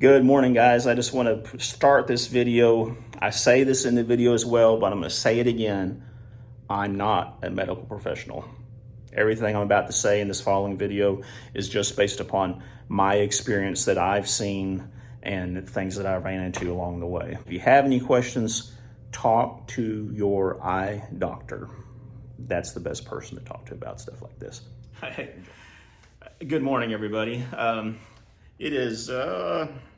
Good morning, guys. I just want to start this video. I say this in the video as well, but I'm going to say it again. I'm not a medical professional. Everything I'm about to say in this following video is just based upon my experience that I've seen and things that I ran into along the way. If you have any questions, talk to your eye doctor. That's the best person to talk to about stuff like this. Good morning, everybody. It is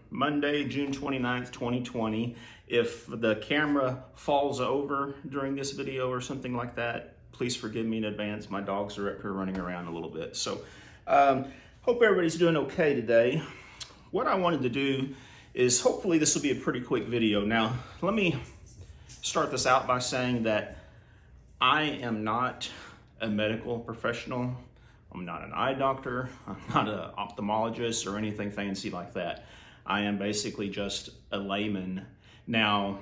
Monday, June 29th, 2020. If the camera falls over during this video or something like that, please forgive me in advance. My dogs are up here running around a little bit. So hope everybody's doing okay today. What I wanted to do is hopefully this will be a pretty quick video. Now, let me start this out by saying that I am not a medical professional. I'm not an eye doctor. I'm not an ophthalmologist or anything fancy like that. I am basically just a layman. Now,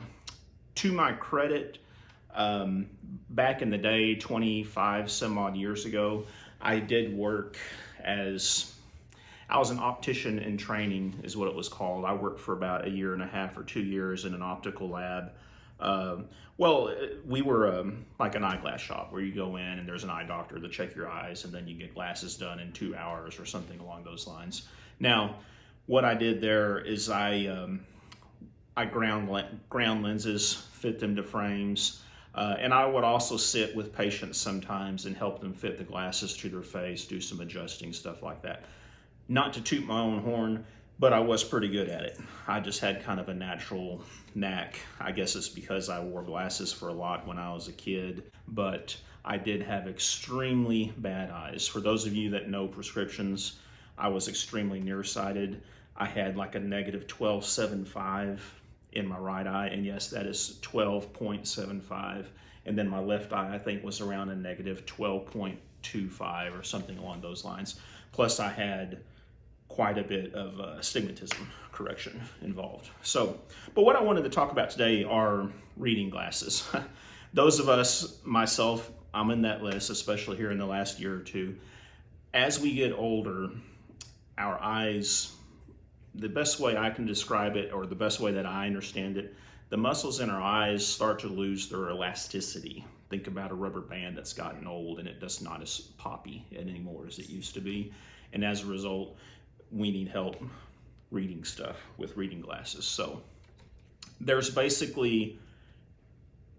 to my credit, back in the day, 25 some odd years ago, I did work I was an optician in training is what it was called. I worked for about 1.5 years or 2 years in an optical lab. We were like an eyeglass shop where you go in and there's an eye doctor to check your eyes and then you get glasses done in 2 hours or something along those lines. Now, what I did there is I ground lenses, fit them to frames, and I would also sit with patients sometimes and help them fit the glasses to their face, do some adjusting, stuff like that. Not to toot my own horn, but I was pretty good at it. I just had kind of a natural knack. I guess it's because I wore glasses for a lot when I was a kid, but I did have extremely bad eyes. For those of you that know prescriptions, I was extremely nearsighted. I had like a negative 12.75 in my right eye, and yes, that is 12.75. And then my left eye, I think, was around a negative 12.25 or something along those lines. Plus, I had quite a bit of astigmatism correction involved. But what I wanted to talk about today are reading glasses. Those of us, myself, I'm in that list, especially here in the last year or two. As we get older, our eyes, the best way I can describe it, or the best way that I understand it, the muscles in our eyes start to lose their elasticity. Think about a rubber band that's gotten old and it does not as poppy anymore as it used to be. And as a result, we need help reading stuff with reading glasses. So there's basically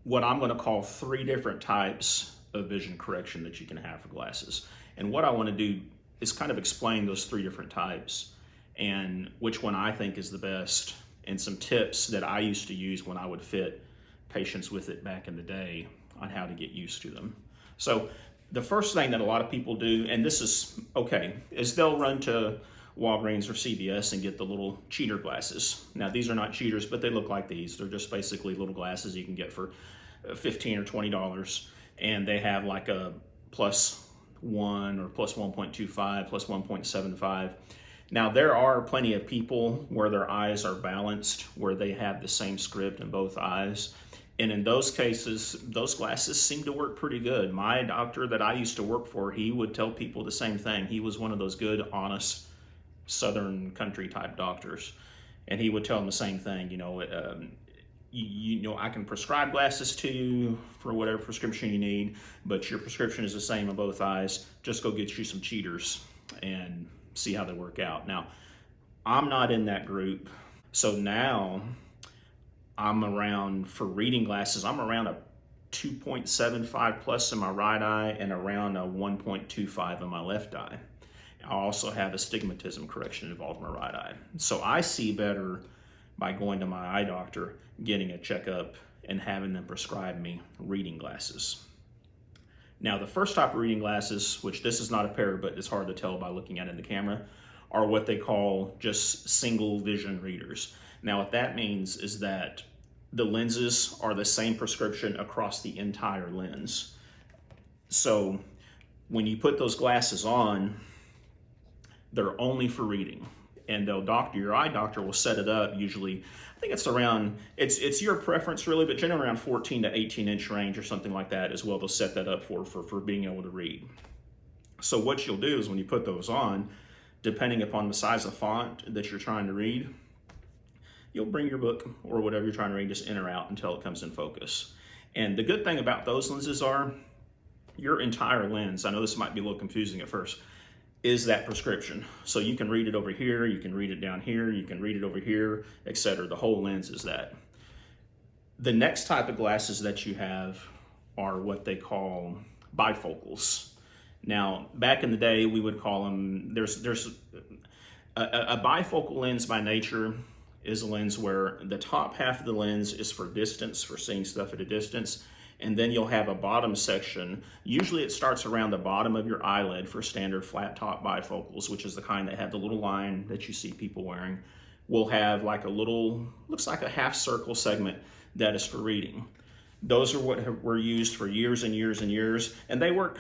what I'm going to call 3 different types of vision correction that you can have for glasses. And what I want to do is kind of explain those 3 different types and which one I think is the best, and some tips that I used to use when I would fit patients with it back in the day on how to get used to them. So the first thing that a lot of people do, and this is okay, is they'll run to Walgreens or CVS and get the little cheater glasses. Now, these are not cheaters, but they look like these. They're just basically little glasses you can get for $15 or $20, and they have like a +1 or +1.25, +1.75. Now, there are plenty of people where their eyes are balanced, where they have the same script in both eyes. And in those cases, those glasses seem to work pretty good. My doctor that I used to work for, he would tell people the same thing. He was one of those good, honest, Southern country type doctors. And he would tell them the same thing, I can prescribe glasses to you for whatever prescription you need, but your prescription is the same in both eyes. Just go get you some cheaters and see how they work out. Now, I'm not in that group. So now I'm around, for reading glasses, I'm around a 2.75 plus in my right eye and around a 1.25 in my left eye. I also have astigmatism correction involved in my right eye. So I see better by going to my eye doctor, getting a checkup, and having them prescribe me reading glasses. Now, the first type of reading glasses, which this is not a pair, but it's hard to tell by looking at it in the camera, are what they call just single vision readers. Now, what that means is that the lenses are the same prescription across the entire lens. So when you put those glasses on, they're only for reading. And your eye doctor will set it up usually, I think it's around, it's your preference really, but generally around 14 to 18 inch range or something like that as well. They'll set that up for being able to read. So what you'll do is when you put those on, depending upon the size of font that you're trying to read, you'll bring your book or whatever you're trying to read just in or out until it comes in focus. And the good thing about those lenses are your entire lens, I know this might be a little confusing at first, is that prescription. So you can read it over here, you can read it down here, you can read it over here, etc. The whole lens is that. The next type of glasses that you have are what they call bifocals. Now, back in the day, we would call them, there's a bifocal lens by nature is a lens where the top half of the lens is for distance, for seeing stuff at a distance, and then you'll have a bottom section. Usually it starts around the bottom of your eyelid for standard flat top bifocals, which is the kind that have the little line that you see people wearing. We'll have like a little, looks like a half circle segment that is for reading. Those are what were used for years and years and years, and they work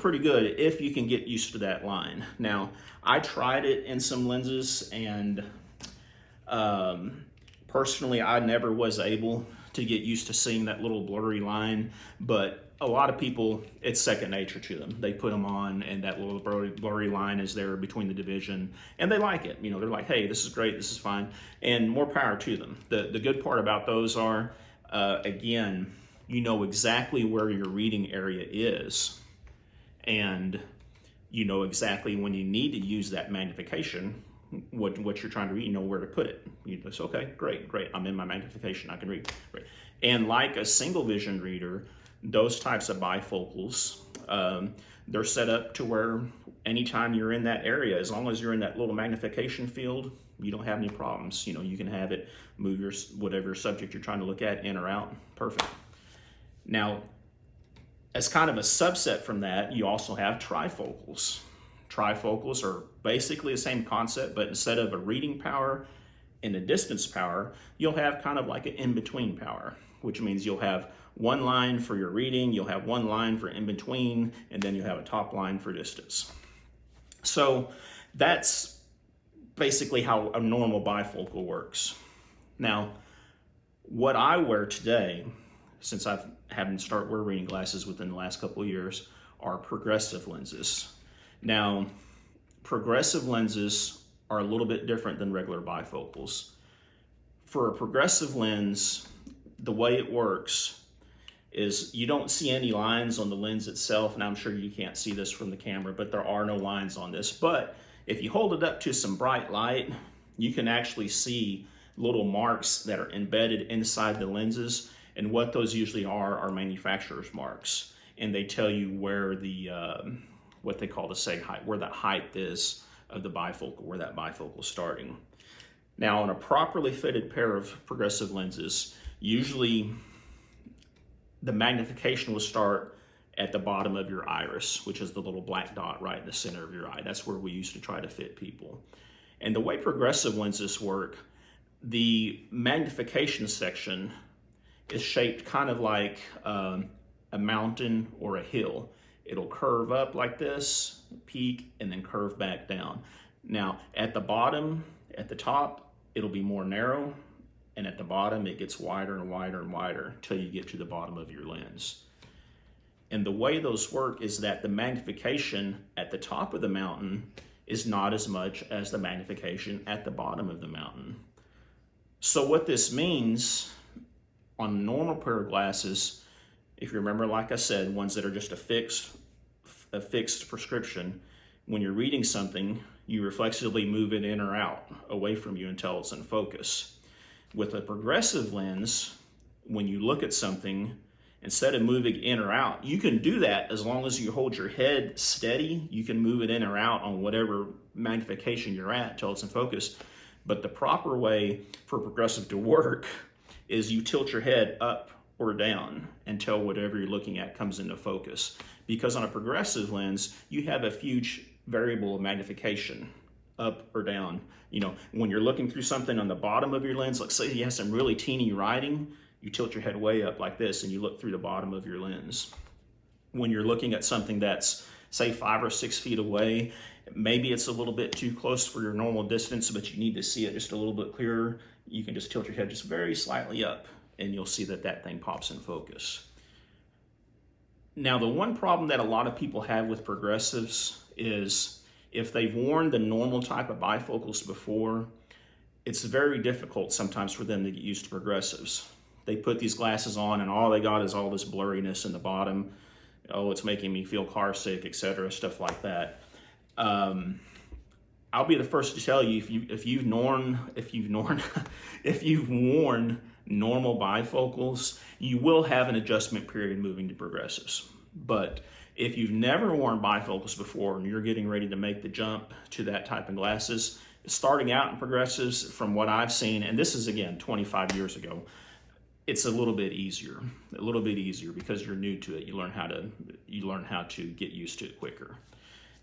pretty good if you can get used to that line. Now, I tried it in some lenses, and personally, I never was able to get used to seeing that little blurry line, but a lot of people, it's second nature to them. They put them on, and that little blurry line is there between the division, and they like it. You know, they're like, hey, this is great, this is fine, and more power to them. The good part about those are, again, you know exactly where your reading area is, and you know exactly when you need to use that magnification, what you're trying to read, you know where to put it. You just, okay, great, I'm in my magnification, I can read. Great. And like a single vision reader, those types of bifocals, they're set up to where anytime you're in that area, as long as you're in that little magnification field, you don't have any problems. You know, you can have it move your whatever subject you're trying to look at in or out, perfect. Now, as kind of a subset from that, you also have trifocals. Trifocals are basically the same concept, but instead of a reading power and a distance power, you'll have kind of like an in-between power, which means you'll have one line for your reading, you'll have one line for in-between, and then you'll have a top line for distance. So that's basically how a normal bifocal works. Now, what I wear today, since I've having started wearing reading glasses within the last couple of years, are progressive lenses. Now, progressive lenses are a little bit different than regular bifocals. For a progressive lens, the way it works is you don't see any lines on the lens itself, and I'm sure you can't see this from the camera, but there are no lines on this. But if you hold it up to some bright light, you can actually see little marks that are embedded inside the lenses, and what those usually are manufacturer's marks, and they tell you where the what they call the seg height, where the height is of the bifocal, where that bifocal is starting. Now, on a properly fitted pair of progressive lenses, usually the magnification will start at the bottom of your iris, which is the little black dot right in the center of your eye. That's where we used to try to fit people. And the way progressive lenses work, the magnification section is shaped kind of like a mountain or a hill. It'll curve up like this, peak, and then curve back down. Now, at the bottom, at the top, it'll be more narrow, and at the bottom, it gets wider and wider and wider until you get to the bottom of your lens. And the way those work is that the magnification at the top of the mountain is not as much as the magnification at the bottom of the mountain. So what this means on a normal pair of glasses, if you remember, like I said, ones that are just a fixed prescription, when you're reading something, you reflexively move it in or out away from you until it's in focus. With a progressive lens, when you look at something, instead of moving in or out, you can do that as long as you hold your head steady. You can move it in or out on whatever magnification you're at until it's in focus. But the proper way for progressive to work is you tilt your head up or down until whatever you're looking at comes into focus. Because on a progressive lens, you have a huge variable of magnification, up or down. You know, when you're looking through something on the bottom of your lens, let's say you have some really teeny writing, you tilt your head way up like this and you look through the bottom of your lens. When you're looking at something that's, say, 5 or 6 feet away, maybe it's a little bit too close for your normal distance, but you need to see it just a little bit clearer, you can just tilt your head just very slightly up and you'll see that that thing pops in focus. Now, the one problem that a lot of people have with progressives is if they've worn the normal type of bifocals before, it's very difficult sometimes for them to get used to progressives. They put these glasses on and all they got is all this blurriness in the bottom. Oh, it's making me feel car sick, etc., stuff like that. I'll be the first to tell you, if you've worn normal bifocals, you will have an adjustment period moving to progressives. But if you've never worn bifocals before and you're getting ready to make the jump to that type of glasses, starting out in progressives, from what I've seen, and this is again 25 years ago, it's a little bit easier because you're new to it. You learn how to get used to it quicker.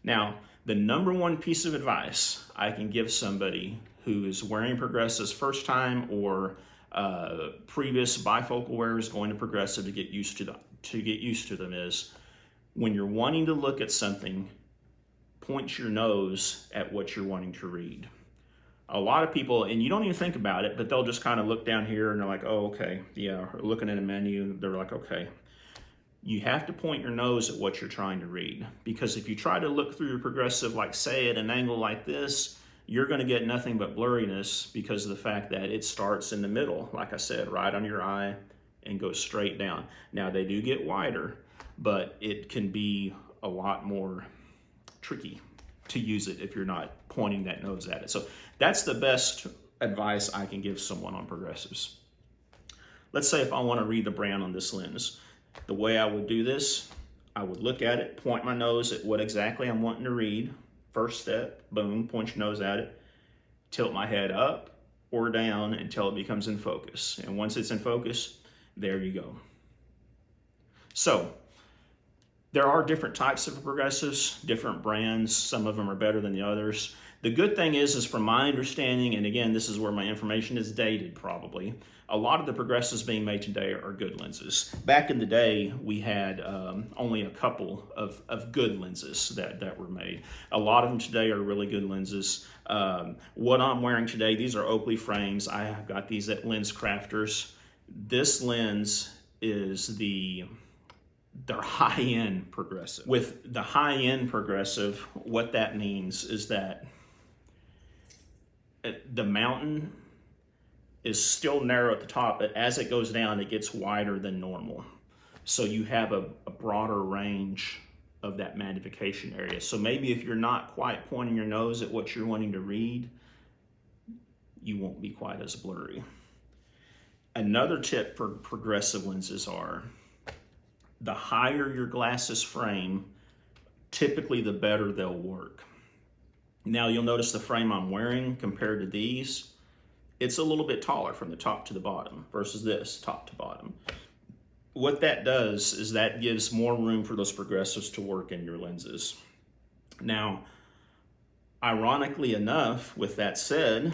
Now, the number one piece of advice I can give somebody who is wearing progressives first time or previous bifocal wearers going to progressive to get used to them is, when you're wanting to look at something, point your nose at what you're wanting to read. A lot of people, and you don't even think about it, but they'll just kind of look down here and they're like, oh, okay, yeah, or looking at a menu, they're like, okay. You have to point your nose at what you're trying to read, because if you try to look through your progressive, like say at an angle like this, you're going to get nothing but blurriness because of the fact that it starts in the middle, like I said, right on your eye and goes straight down. Now they do get wider, but it can be a lot more tricky to use it if you're not pointing that nose at it. So that's the best advice I can give someone on progressives. Let's say if I want to read the brand on this lens, the way I would do this, I would look at it, point my nose at what exactly I'm wanting to read. First step, boom, point your nose at it, tilt my head up or down until it becomes in focus. And once it's in focus, there you go. So there are different types of progressives, different brands. Some of them are better than the others. The good thing is from my understanding, and again, this is where my information is dated probably, a lot of the progressives being made today are good lenses. Back in the day, we had only a couple of good lenses that were made. A lot of them today are really good lenses. What I'm wearing today, these are Oakley frames. I have got these at Lens Crafters. This lens is they're high-end progressive. With the high-end progressive, what that means is that the mountain is still narrow at the top, but as it goes down, it gets wider than normal. So you have a broader range of that magnification area. So maybe if you're not quite pointing your nose at what you're wanting to read, you won't be quite as blurry. Another tip for progressive lenses are, the higher your glasses frame, typically the better they'll work. Now you'll notice the frame I'm wearing compared to these, it's a little bit taller from the top to the bottom versus this top to bottom. What that does is that gives more room for those progressives to work in your lenses. Now, ironically enough, with that said,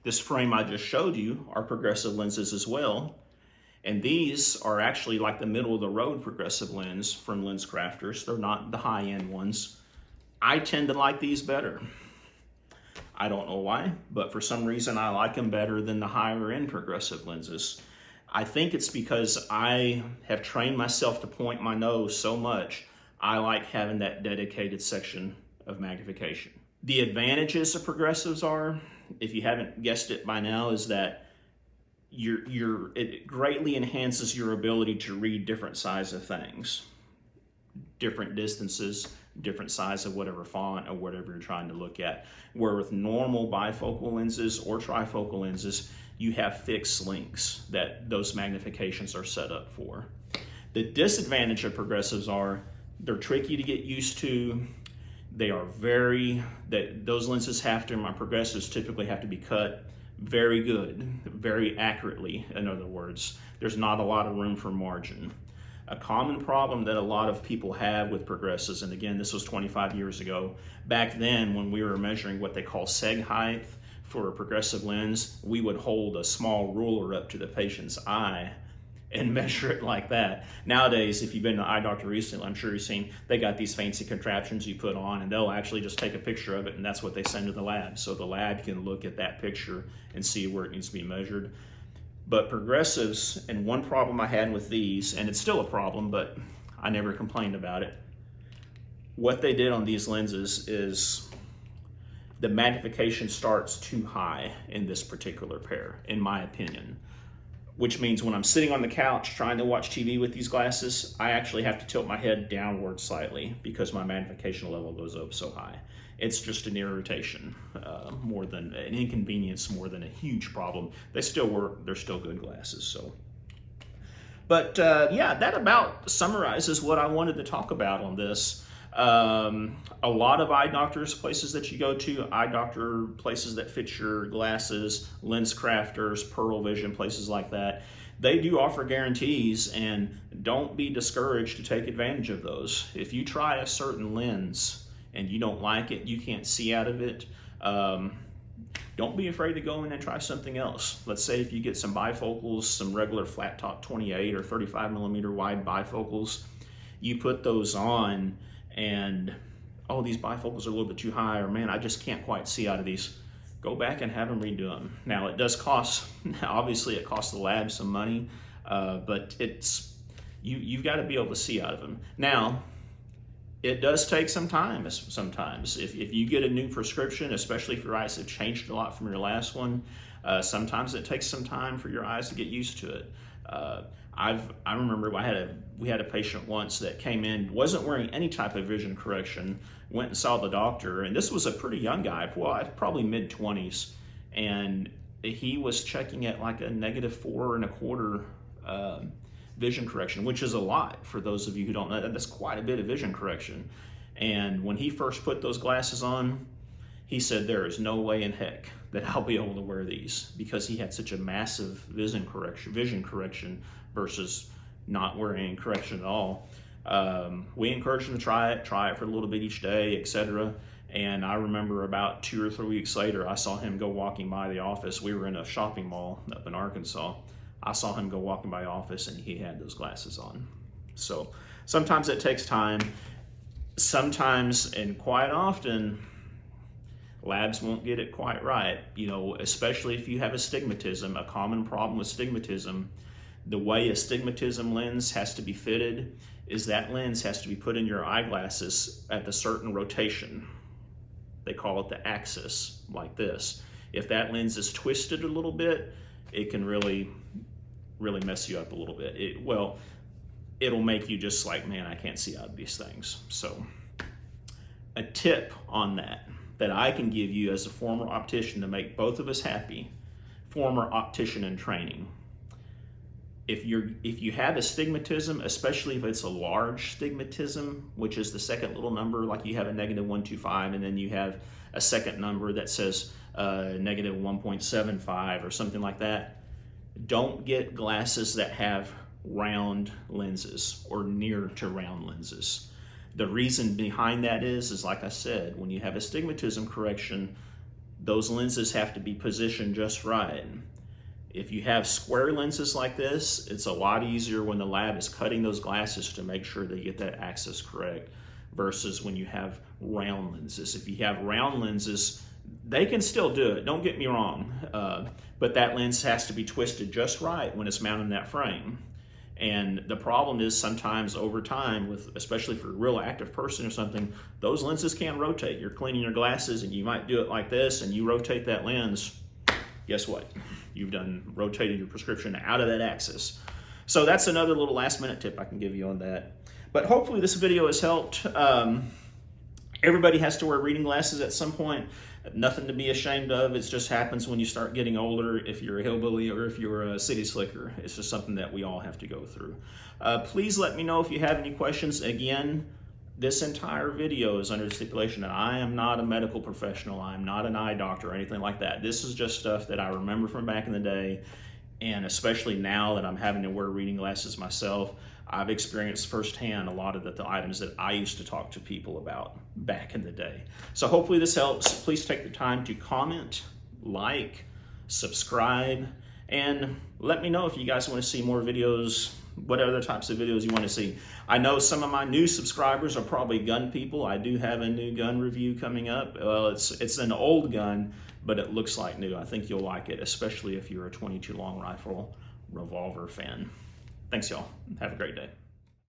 this frame I just showed you are progressive lenses as well. And these are actually like the middle of the road progressive lens from Lens Crafters. They're not the high-end ones. I tend to like these better. I don't know why, but for some reason I like them better than the higher end progressive lenses. I think it's because I have trained myself to point my nose so much, I like having that dedicated section of magnification. The advantages of progressives are, if you haven't guessed it by now, is that it greatly enhances your ability to read different size of things, different distances, different size of whatever font or whatever you're trying to look at. Where with normal bifocal lenses or trifocal lenses, you have fixed lengths that those magnifications are set up for. The disadvantage of progressives are they're tricky to get used to. They are those lenses my progressives typically have to be cut very good, very accurately. In other words, there's not a lot of room for margin. A common problem that a lot of people have with progressives, and again, this was 25 years ago, back then when we were measuring what they call seg height for a progressive lens, we would hold a small ruler up to the patient's eye and measure it like that. Nowadays, if you've been to an eye doctor recently, I'm sure you've seen, they got these fancy contraptions you put on and they'll actually just take a picture of it and that's what they send to the lab. So the lab can look at that picture and see where it needs to be measured. But progressives, and one problem I had with these, and it's still a problem, but I never complained about it. What they did on these lenses is the magnification starts too high in this particular pair, in my opinion. Which means when I'm sitting on the couch trying to watch TV with these glasses, I actually have to tilt my head downward slightly because my magnification level goes up so high. It's just an irritation, more than an inconvenience, more than a huge problem. They still work, they're still good glasses. So, but yeah, that about summarizes what I wanted to talk about on this. A lot of eye doctors, places that you go to, eye doctor places that fit your glasses, lens crafters, Pearl Vision, places like that, they do offer guarantees, and don't be discouraged to take advantage of those. If you try a certain lens and you don't like it, you can't see out of it, don't be afraid to go in and try something else. Let's say if you get some bifocals, some regular flat top 28 or 35 millimeter wide bifocals, you put those on and, oh, these bifocals are a little bit too high, or man, I just can't quite see out of these. Go back and have them redo them. Now it does cost, obviously it costs the lab some money, but you've got to be able to see out of them. Now, it does take some time sometimes. If you get a new prescription, especially if your eyes have changed a lot from your last one, sometimes it takes some time for your eyes to get used to it. I remember we had a patient once that came in, wasn't wearing any type of vision correction, went and saw the doctor, and this was a pretty young guy, probably mid-20s, and he was checking at like a -4.25 vision correction, which is a lot for those of you who don't know. That's quite a bit of vision correction. And when he first put those glasses on, he said, there is no way in heck that I'll be able to wear these, because he had such a massive vision correction versus not wearing any correction at all. We encouraged him to try it for a little bit each day, etc. And I remember about 2 or 3 weeks later, I saw him go walking by the office. We were in a shopping mall up in Arkansas. I saw him go walking by the office and he had those glasses on. So sometimes it takes time. Sometimes, and quite often, labs won't get it quite right, you know, especially if you have astigmatism. A common problem with astigmatism, the way astigmatism lens has to be fitted is that lens has to be put in your eyeglasses at a certain rotation. They call it the axis, like this. If that lens is twisted a little bit, it can really mess you up a little bit. It'll make you just like, man, I can't see out of these things. So a tip on that I can give you as a former optician to make both of us happy, former optician in training. If you have astigmatism, especially if it's a large stigmatism, which is the second little number, like you have a -125, and then you have a second number that says -1.75 or something like that, don't get glasses that have round lenses or near to round lenses. The reason behind that is like I said, when you have astigmatism correction, those lenses have to be positioned just right. If you have square lenses like this, it's a lot easier when the lab is cutting those glasses to make sure they get that axis correct, versus when you have round lenses. If you have round lenses, they can still do it, don't get me wrong, but that lens has to be twisted just right when it's mounted in that frame. And the problem is sometimes over time, especially for a real active person or something, those lenses can't rotate. You're cleaning your glasses and you might do it like this, and you rotate that lens, guess what? You've rotated your prescription out of that axis. So that's another little last minute tip I can give you on that. But hopefully this video has helped. Everybody has to wear reading glasses at some point. Nothing to be ashamed of. It just happens when you start getting older, if you're a hillbilly or if you're a city slicker. It's just something that we all have to go through. Please let me know if you have any questions. Again, this entire video is under the stipulation that I am not a medical professional. I'm not an eye doctor or anything like that. This is just stuff that I remember from back in the day, and especially now that I'm having to wear reading glasses myself, I've experienced firsthand a lot of the items that I used to talk to people about back in the day. So hopefully this helps. Please take the time to comment, like, subscribe, and let me know if you guys want to see more videos, what other types of videos you want to see. I know some of my new subscribers are probably gun people. I do have a new gun review coming up. Well, it's an old gun, but it looks like new. I think you'll like it, especially if you're a .22 long rifle revolver fan. Thanks, y'all. Have a great day.